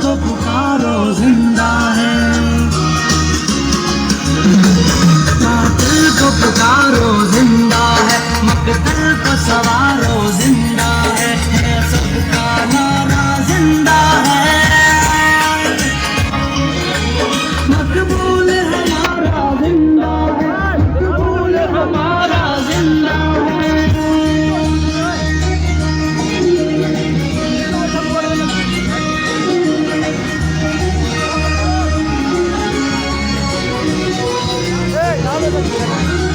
को पुकारो जिंदा है, कातिल को पुकारो जिंदा है, मकतल को सवारो जिंदा है सबका नारा जिंदा है, मकबूल हमारा जिंदा है, मकबूल हमारा जिंदा है। Hey,